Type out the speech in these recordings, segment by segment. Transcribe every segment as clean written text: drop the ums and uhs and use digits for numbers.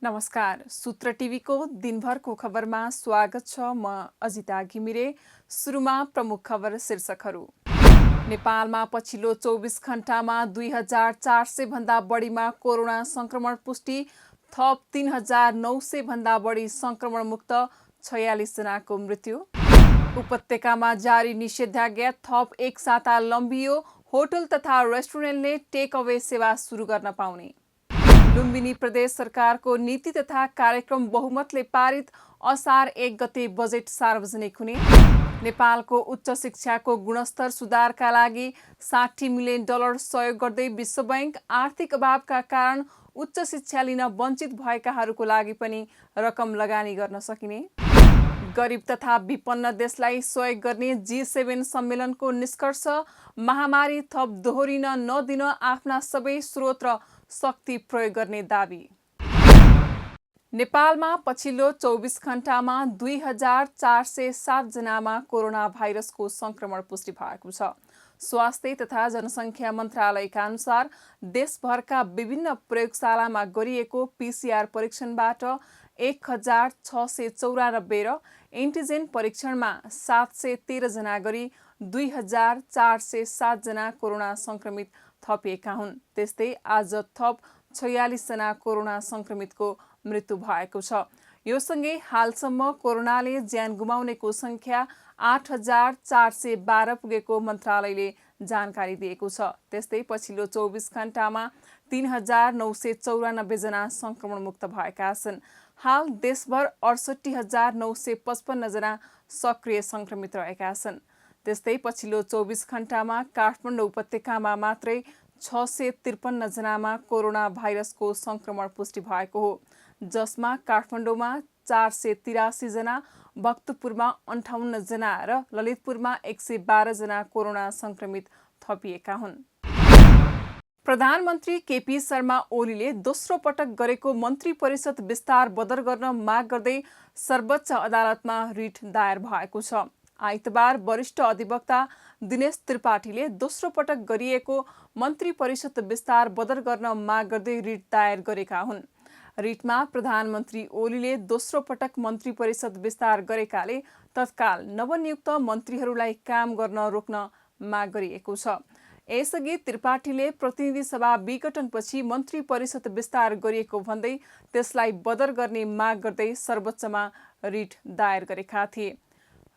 नमस्कार। सूत्र टिभीको दिनभरको खबरमा स्वागत छ। म अजिता घिमिरे। सुरुमा प्रमुख खबर शीर्षकहरू। नेपालमा पछिल्लो 24 घण्टामा 2400 भन्दा बढीमा कोरोना संक्रमण पुष्टि, थप 3900 भन्दा बढी संक्रमण मुक्त, 46 जनाको मृत्यु। उपत्यकामा जारी निषेधाज्ञा थप एक साता लम्बियो, होटल तथा रेस्टुरेन्टले टेक अवे सेवा सुरु गर्न पाउने। लुम्बिनी प्रदेश सरकारको नीति तथा कार्यक्रम बहुमतले पारित, असार 1 गते बजेट सार्वजनिक हुने। नेपालको उच्च शिक्षाको गुणस्तर सुधारका लागि $60 मिलियन सहयोग गर्दै विश्व बैंक। आर्थिक अभावका कारण उच्च शिक्षा लिन वञ्चित भएकाहरूको लागि पनि रकम लगानी गर्न सकिने। गरिब तथा विपन्न देशलाई सहयोग गर्ने G7 सम्मेलनको निष्कर्ष, महामारी थप दोहोरिन नदिन आफ्ना सबै स्रोत र शक्ति प्रयोग गर्ने दाबी। नेपालमा पछिल्लो 24 घण्टामा 2407 जनामा कोरोना भाइरसको संक्रमण पुष्टि भएको छ। स्वास्थ्य तथा जनसङ्ख्या मन्त्रालयका अनुसार देशभरका विभिन्न प्रयोगशालामा गरिएको PCR परीक्षणबाट 1694 र एन्टिजेन परीक्षणमा 713 जना गरी 2407 जना कोरोना संक्रमित थपिएका हुन्। त्यस्तै आज थप 46 जना कोरोना संक्रमितको मृत्यु भएको छ। यो सँगै हालसम्म कोरोनाले ज्यान गुमाउनेको संख्या 8412 पुगेको मन्त्रालयले जानकारी दिएको छ। त्यस्तै पछिल्लो 24 घण्टामा 3994 जना संक्रमणमुक्त भएका छन्। हाल देशभर 68955 जना सक्रिय संक्रमित रहेका छन्। त्यस्तै पछिल्लो 24 घण्टामा काठमाडौँ उपत्यकामा मात्रै 653 जनामा कोरोना भाइरसको संक्रमण पुष्टि भएको हो, जसमा काठमाडौँमा 483 जना, भक्तपुरमा 58 जना र ललितपुरमा 112 जना कोरोना संक्रमित थपिएका हुन्। प्रधानमन्त्री केपी शर्मा ओलीले दोस्रो पटक गरेको मन्त्री परिषद विस्तार बदर गर्न माग गर्दै सर्वोच्च अदालतमा रिट दायर भएको छ। आइतबार वरिष्ठ अधिवक्ता दिनेश त्रिपाठीले दोस्रो पटक गरिएको मन्त्री परिषद विस्तार बदर गर्न माग गर्दै रिट दायर गरेका हुन्। रिटमा प्रधानमन्त्री ओलीले दोस्रो पटक मन्त्री परिषद विस्तार गरेकाले तत्काल नवनियुक्त मन्त्रीहरूलाई काम गर्न रोक्न माग गरिएको छ। यसअघि त्रिपाठीले प्रतिनिधि सभा विघटनपछि मन्त्री परिषद विस्तार गरिएको भन्दै त्यसलाई बदर गर्ने माग गर्दै सर्वोच्चमा रिट दायर गरेका थिए।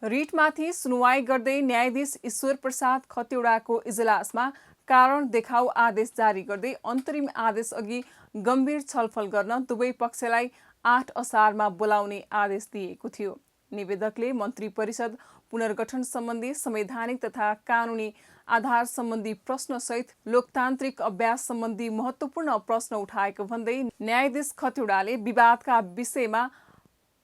रिटमाथि सुनवाई गर्दै न्यायाधीश ईश्वर प्रसाद खतिवडाको इजलासमा कारण देखाउ आदेश जारी गर्दै अन्तरिम आदेश अघि गम्भीर छलफल गर्न दुवै पक्षलाई 8 असारमा बोलाउने आदेश दिएको थियो। निवेदकले मन्त्री परिषद पुनर्गठन सम्बन्धी संवैधानिक तथा कानुनी आधार सम्बन्धी प्रश्नसहित लोकतान्त्रिक अभ्यास सम्बन्धी महत्त्वपूर्ण प्रश्न उठाएको भन्दै न्यायाधीश खतिवडाले विवादका विषयमा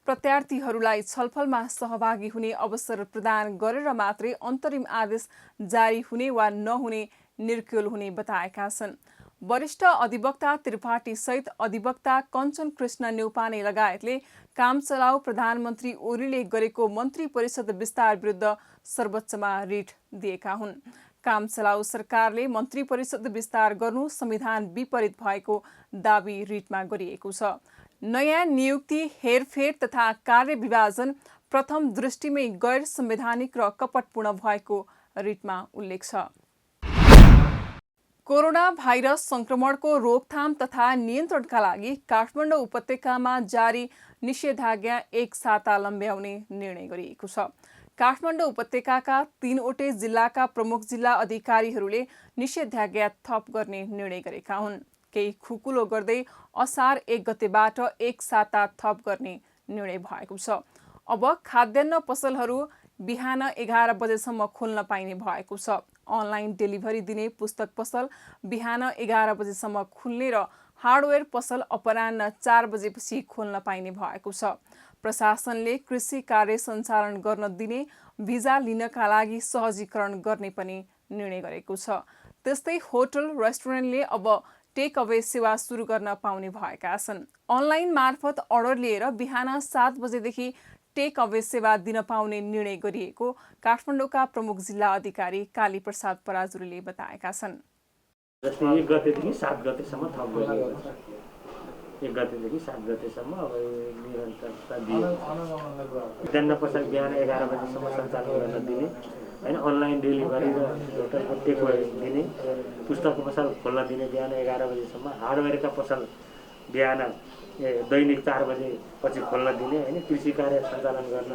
प्रत्यार्थीहरूलाई छलफलमा सहभागी हुने अवसर प्रदान गरेर मात्रै अन्तरिम आदेश जारी हुने वा नहुने निर्क्युल हुने बताएका छन्। वरिष्ठ अधिवक्ता त्रिपाठी सहित अधिवक्ता कञ्चन कृष्ण न्यौपाने लगायतले काम चलाउ प्रधानमन्त्री ओलीले गरेको मन्त्री परिषद विस्तार विरुद्ध सर्वोच्चमा रिट दिएका हुन्। काम चलाउ सरकारले मन्त्री परिषद विस्तार गर्नु संविधान विपरीत भएको दाबी रिटमा गरिएको छ। नयाँ नियुक्ति, हेरफेर तथा कार्यविभाजन प्रथम दृष्टिमै गैर संवैधानिक र कपटपूर्ण भएको रिटमा उल्लेख छ। कोरोना भाइरस संक्रमणको रोकथाम तथा नियन्त्रणका लागि काठमाडौँ उपत्यकामा जारी निषेधाज्ञा एक साता लम्ब्याउने निर्णय गरिएको छ। काठमाडौँ उपत्यकाका 3वटै जिल्लाका प्रमुख जिल्ला अधिकारीहरूले निषेधाज्ञा थप गर्ने निर्णय गरेका हुन्। केही खुकुलो गर्दै असार 1 गतेबाट एक साता थप गर्ने निर्णय भएको छ। अब खाद्यान्न पसलहरू बिहान 11 बजेसम्म खोल्न पाइने भएको छ। अनलाइन डेलिभरी दिने पुस्तक पसल बिहान 11 बजेसम्म खुल्ने र हार्डवेयर पसल अपराह्न 4 बजेपछि खोल्न पाइने भएको छ। प्रशासनले कृषि कार्य सञ्चालन गर्न दिने भिजा लिनका लागि सहजीकरण गर्ने पनि निर्णय गरेको छ। त्यस्तै होटल रेस्टुरेन्टले अब टेक अवे सेवा सुरु गर्न पाउने भएका छन्। अनलाइन मार्फत अर्डर लिएर बिहान 7 बजेदेखि टेक अवे सेवा दिन पाउने निर्णय गरिएको काठमाडौँका प्रमुख जिल्ला अधिकारी काली प्रसाद पराजुलीले बताएका छन्। जस्तै 1 गतेदेखि 7 गतेसम्म थप गरिएको छ। 1 गतेदेखि 7 गतेसम्म अब निरन्तरता दिएको छ। मध्याह पसल बिहान 11 बजेसम्म सञ्चालन गर्न दिने हैन, अनलाइन डेलिभरी र होटलको टेक अवे दिने, पुस्तक पसल खोल्न दिने बिहान 11 बजेसम्म, हार्डवेयरका पसल बिहान दैनिक 4 बजेपछि खोल्न दिने हैन, कृषि कार्य सञ्चालन गर्न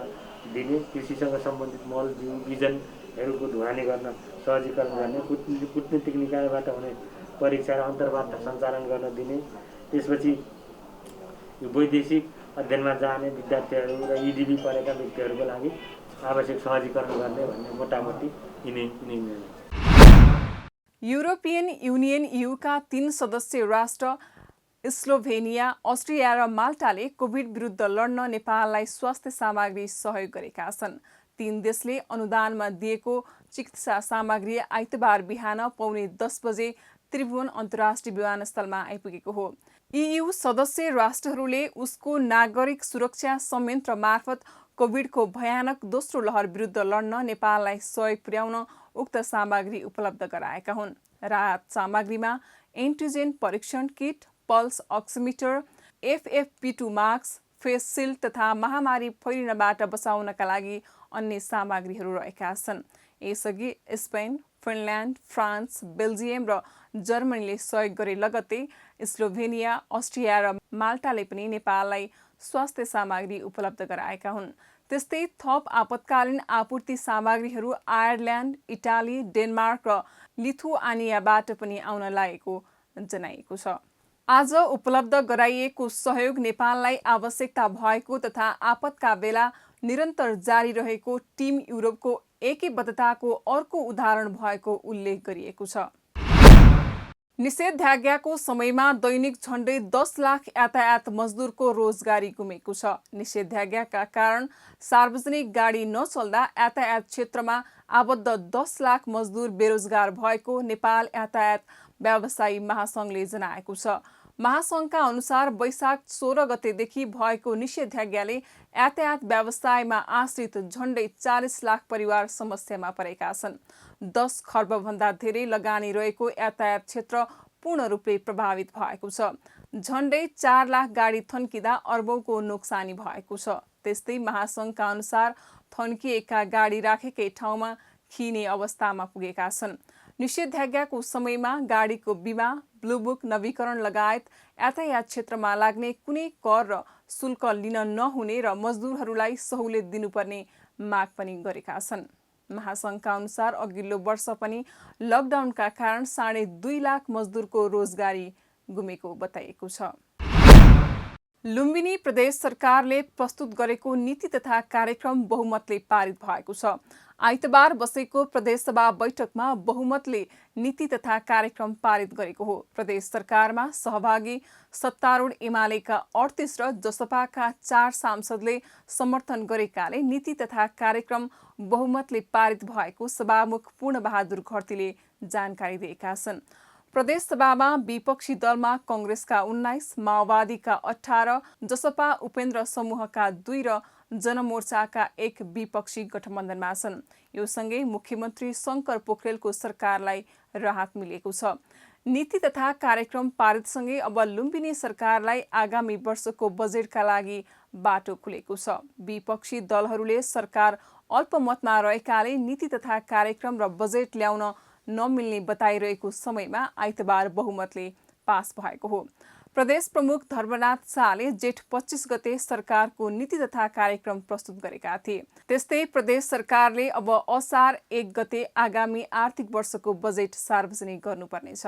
दिने, कृषिसँग सम्बन्धित मल बिउ बिजनहरूको ढुवानी गर्न सहजीकरण गर्ने, कूटनीतिक निकायबाट हुने परीक्षा र अन्तर्वार्ता सञ्चालन गर्न दिने, त्यसपछि यो वैदेशिक अध्ययनमा जाने विद्यार्थीहरू र इडिबी पढेका व्यक्तिहरूको लागि आवश्यक सहजीकरण गर्ने भन्ने मोटामोटी यिनै युरोपियन युनियन EUका 3 सदस्य राष्ट्र स्लोभेनिया, अस्ट्रिया र माल्टाले कोभिड विरुद्ध लड्न नेपाललाई स्वास्थ्य सामग्री सहयोग गरेका छन्। 3 देशले अनुदानमा दिएको चिकित्सा सामग्री आइतबार बिहान पौने 10 बजे त्रिभुवन अन्तर्राष्ट्रिय विमानस्थलमा आइपुगेको हो। EU सदस्य राष्ट्रहरूले उसको नागरिक सुरक्षा संयन्त्र मार्फत कोभिडको भयानक दोस्रो लहर विरुद्ध लड्न नेपाललाई सहयोग पुर्याउन उक्त सामग्री उपलब्ध गराएका हुन्। राहत सामग्रीमा एन्टिजेन परीक्षण kit, pulse oximeter, FFP2 mask, face shield तथा महामारी फैलिनबाट बचाउनका लागि अन्य सामग्रीहरू रहेका छन्। यसअघि स्पेन, फिनल्यान्ड, फ्रान्स, बेल्जियम र जर्मनीले सहयोग गरे लगत्तै स्लोभेनिया, अस्ट्रिया र माल्टाले पनि नेपाललाई स्वास्थ्य सामग्री उपलब्ध गराएका हुन्। त्यस्तै थप आपतकालीन आपूर्ति सामग्रीहरू आयरल्यान्ड, इटाली, डेनमार्क र लिथुआनियाबाट पनि आउन लागेको जनाइएको छ। आज उपलब्ध गराइएको सहयोग नेपाललाई आवश्यकता भएको तथा आपतका बेला निरन्तर जारी रहेको टिम युरोपको एकबद्धताको अर्को उदाहरण भएको उल्लेख गरिएको छ। निषेधाज्ञाको समयमा दैनिक झण्डै 10 लाख यातायात मजदुरको रोजगारी गुमेको छ। निषेधाज्ञाका कारण सार्वजनिक गाडी नचल्दा यातायात क्षेत्रमा आबद्ध 10 लाख मजदुर बेरोजगार भएको नेपाल यातायात व्यवसायी महासङ्घले जनाएको छ। महासङ्घका अनुसार वैशाख 16 गतेदेखि भएको निषेधाज्ञाले यातायात व्यवसायमा आश्रित झण्डै 40 लाख परिवार समस्यामा परेका छन्। 10 खर्बभन्दा धेरै लगानी रहेको यातायात क्षेत्र पूर्ण रूपले प्रभावित भएको छ। झण्डै 4 लाख गाडी थन्किँदा अर्बौंको नोक्सानी भएको छ। त्यस्तै महासङ्घका अनुसार थन्किएका गाडी राखेकै ठाउँमा खिने अवस्थामा पुगेका छन्। निषेधाज्ञाको समयमा गाडीको बिमा, ब्लुबुक नवीकरण लगायत यातायात क्षेत्रमा लाग्ने कुनै कर र शुल्क लिन नहुने र मजदुरहरूलाई सहुलियत दिनुपर्ने माग पनि गरेका छन्। महासङ्घका अनुसार अघिल्लो वर्ष पनि लकडाउनका कारण 2.5 लाख मजदुरको रोजगारी गुमेको बताइएको छ। लुम्बिनी प्रदेश सरकारले प्रस्तुत गरेको नीति तथा कार्यक्रम बहुमतले पारित भएको छ। आइतबार बसेको प्रदेशसभा बैठकमा बहुमतले नीति तथा कार्यक्रम पारित गरेको हो। प्रदेश सरकारमा सहभागी सत्तारूढ एमालेका 38 र जसपाका 4 सांसदले समर्थन गरेकाले नीति तथा कार्यक्रम बहुमतले पारित भएको सभामुख पूर्णबहादुर घरतीले जानकारी दिएका छन्। प्रदेशसभामा विपक्षी दलमा कङ्ग्रेसका 19, माओवादीका 18, जसपा उपेन्द्र समूहका 2 र जनमोर्चाका 1 विपक्षी गठबन्धनमा छन्। यो सँगै मुख्यमन्त्री शङ्कर पोखरेलको सरकारलाई राहत मिलेको छ। नीति तथा कार्यक्रम पारितसँगै अब लुम्बिनी सरकारलाई आगामी वर्षको बजेटका लागि बाटो खुलेको छ। विपक्षी दलहरूले सरकार अल्पमतमा रहेकाले नीति तथा कार्यक्रम र बजेट ल्याउन नमिल्ने बताइरहेको समयमा आइतबार बहुमतले पास भएको हो। प्रदेश प्रमुख धर्मनाथ शाहले जेठ 25 गते सरकारको नीति तथा कार्यक्रम प्रस्तुत गरेका थिए। त्यस्तै प्रदेश सरकारले अब असार 1 गते आगामी आर्थिक वर्षको बजेट सार्वजनिक गर्नुपर्नेछ।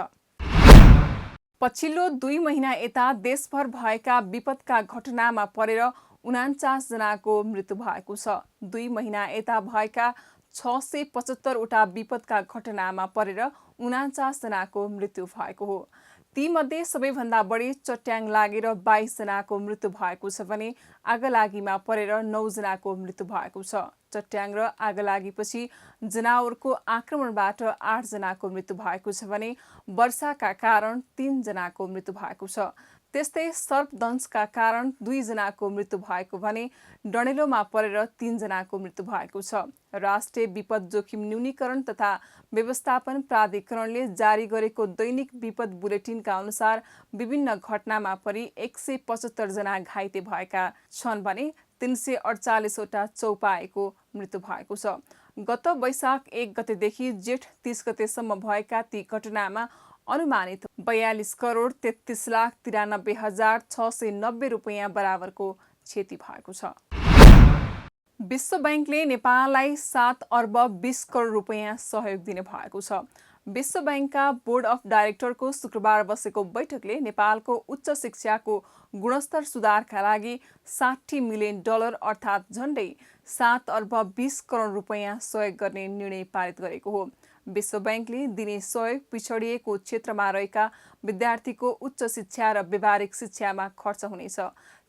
पछिल्लो 2 महिना यता देशभर भएका विपदका घटनामा परेर 49 जनाको मृत्यु भएको छ। 2 महिना यता भएका 675 वटा विपदका घटनामा परेर 49 जनाको मृत्यु भएको हो। तीमध्ये सबैभन्दा बढी चट्याङ लागेर 22 जनाको मृत्यु भएको छ भने आगलागीमा परेर 9 जनाको मृत्यु भएको छ। चट्याङ र आगलागीपछि जनावरको आक्रमणबाट 8 जनाको मृत्यु भएको छ भने वर्षाका कारण 3 जनाको मृत्यु भएको छ। त्यस्तै सर्पदंशका कारण 2 जनाको मृत्यु भएको भने डडेलोमा परेर 3 जनाको मृत्यु भएको छ। राष्ट्रिय विपद जोखिम न्यूनीकरण तथा व्यवस्थापन प्राधिकरणले जारी गरेको दैनिक विपद बुलेटिनका अनुसार विभिन्न घटनामा परि 175 जना घाइते भएका छन् भने 348 वटा चौपाएको मृत्यु भएको छ। गत वैशाख 1 गतेदेखि जेठ 30 गतेसम्म भएका ती घटनामा अनुमानित 42 करोड 33 लाख 93 हजार 690 रुपैयाँ बराबरको क्षति भएको छ। विश्व बैंकले नेपाललाई 7 अर्ब 20 करोड रुपैयाँ सहयोग दिने भएको छ। विश्व बैंकका बोर्ड अफ डाइरेक्टरको शुक्रबार बसेको बैठकले नेपालको उच्च शिक्षाको गुणस्तर सुधारका लागि $60 मिलियन अर्थात् झण्डै 7 अर्ब 20 करोड रुपैयाँ सहयोग गर्ने निर्णय पारित गरेको हो। विश्व बैंकले दिने सहयोग पिछडिएको क्षेत्रमा रहेका विद्यार्थीको उच्च शिक्षा र व्यावहारिक शिक्षामा खर्च हुनेछ।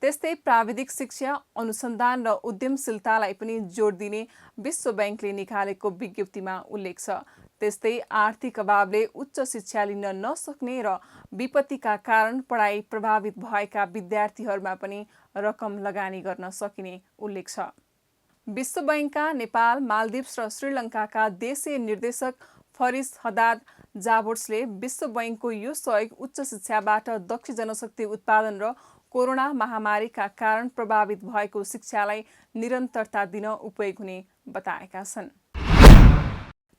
त्यस्तै प्राविधिक शिक्षा, अनुसन्धान र उद्यमशीलतालाई पनि जोड दिने विश्व बैंकले निकालेको विज्ञप्तिमा उल्लेख छ। त्यस्तै आर्थिक अभावले उच्च शिक्षा लिन नसक्ने र विपत्तिका कारण पढाइ प्रभावित भएका विद्यार्थीहरूमा पनि रकम लगानी गर्न सकिने उल्लेख छ। विश्व बैंकका नेपाल, मालदिप्स र श्रीलङ्काका देशीय निर्देशक फरिस हदाद जाबोर्सले विश्व बैंकको यो सहयोग उच्च शिक्षाबाट दक्ष जनशक्ति उत्पादन र कोरोना महामारीका कारण प्रभावित भएको शिक्षालाई निरन्तरता दिन उपयोग हुने बताएका छन्।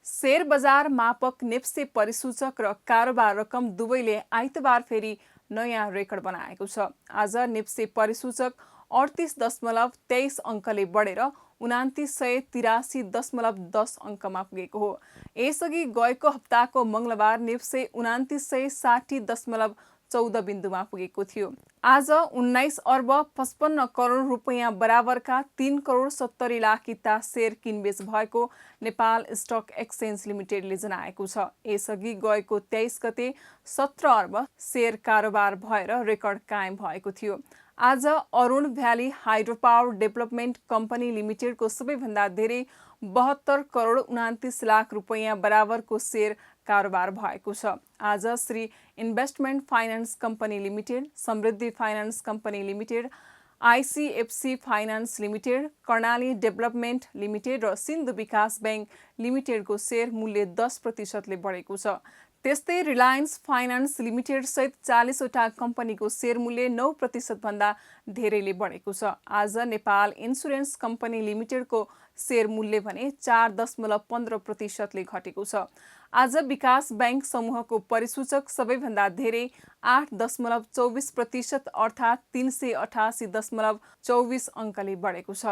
शेयर बजार मापक नेप्से परिसूचक र कारोबार रकम दुवैले आइतबार फेरि नयाँ रेकर्ड बनाएको छ। आज नेप्से परिसूचक 38.23 अङ्कले बढेर 2983.10 अङ्कमा पुगेको हो। यसअघि गएको हप्ताको मङ्गलबार नेप्से 2960.14 बिन्दुमा पुगेको थियो। आज 19 अर्ब 55 करोड रुपैयाँ बराबरका 3 करोड 70 लाख किता शेयर किनबेच भएको नेपाल स्टक एक्सचेन्ज लिमिटेडले जनाएको छ। यसअघि गएको 23 गते 17 अर्ब शेयर कारोबार भएर रेकर्ड कायम भएको थियो। आज Arun valley hydro power development company लिमिटेडको सबैभन्दा धेरै 72 करोड 29 लाख रुपैयाँ बराबरको शेयर कारोबार भएको छ। आज Shri investment finance company limited, Samriddhi finance company limited, ICFC finance limited, Karnali development limited र सिन्धु विकास ब्याङ्क लिमिटेडको शेयर मूल्य 10% बढेको छ। त्यस्तै रिलायन्स फाइनान्स लिमिटेड सहित 40 वटा कम्पनीको शेयर मूल्य 9% भन्दा धेरैले बढेको छ। आज नेपाल इन्सुरेन्स कम्पनी लिमिटेडको शेयर मूल्य भने 4.15% ले घटेको छ। आज विकास ब्याङ्क समूहको परिसूचक सबैभन्दा धेरै 8.24% अर्थात् 388.24 अङ्कले बढेको छ।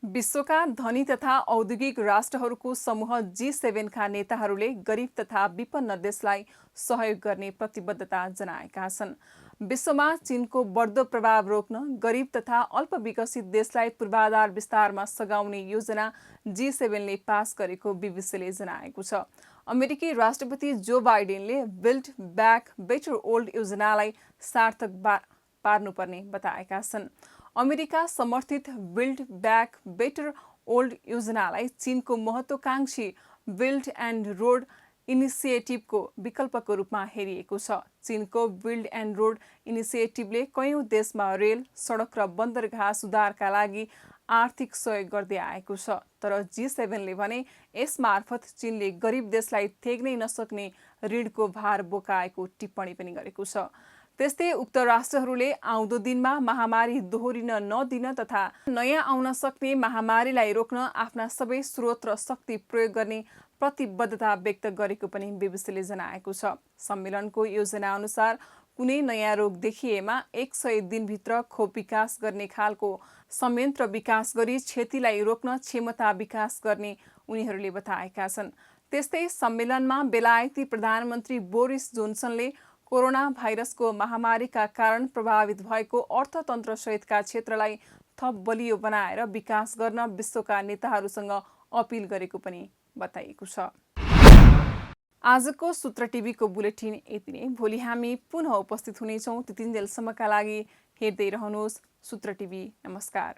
विश्वका धनी तथा औद्योगिक राष्ट्रहरूको समूह G7 का नेताहरूले गरिब तथा विपन्न देशलाई सहयोग गर्ने प्रतिबद्धता जनाएका छन्। विश्वमा चीनको बढ्दो प्रभाव रोक्न गरिब तथा अल्पविकसित देशलाई पूर्वाधार विस्तारमा सघाउने योजना G7 ले पास गरेको बीबीसीले जनाएको छ। अमेरिकी राष्ट्रपति जो बाइडेनले बिल्ड ब्याक बेटर ओल्ड योजनालाई सार्थक पार्नुपर्ने बताएका छन्। अमेरिका समर्थित बिल्ड ब्याक बेटर ओल्ड योजनालाई चीनको महत्त्वाकांक्षी बिल्ड एन्ड रोड इनिसिएटिभको विकल्पको रूपमा हेरिएको छ। चीनको बिल्ड एन्ड रोड इनिसिएटिभले कयौं देशमा रेल, सडक र बन्दरगाह सुधारका लागि आर्थिक सहयोग गर्दै आएको छ। तर G7 ले भने यसमार्फत चीनले गरिब देशलाई थेग्नै नसक्ने ऋणको भार बोकाएको टिप्पणी पनि गरेको छ। त्यस्तै उक्त राष्ट्रहरूले आउँदो दिनमा महामारी दोहोरिन नदिन तथा नयाँ आउन सक्ने महामारीलाई रोक्न आफ्ना सबै स्रोत र शक्ति प्रयोग गर्ने प्रतिबद्धता व्यक्त गरेको पनि बीबीसीले जनाएको छ। सम्मेलनको योजना अनुसार कुनै नयाँ रोग देखिएमा 100 दिनभित्र खोप विकास गर्ने खालको संयन्त्र विकास गरी क्षतिलाई रोक्न क्षमता विकास गर्ने उनीहरूले बताएका छन्। त्यस्तै सम्मेलनमा बेलायती प्रधानमन्त्री बोरिस जोन्सनले कोरोना भाइरसको महामारीका कारण प्रभावित भएको अर्थतन्त्र सहितका क्षेत्रलाई थप बलियो बनाएर विकास गर्न विश्वका नेताहरूसँग अपिल गरेको पनि बताइएको छ। आजको सूत्र टिभीको बुलेटिन यति नै। भोलि हामी पुनः उपस्थित हुनेछौँ। त्यतिन्जेलसम्मका लागि हेर्दै रहनुहोस् सूत्र टिभी। नमस्कार।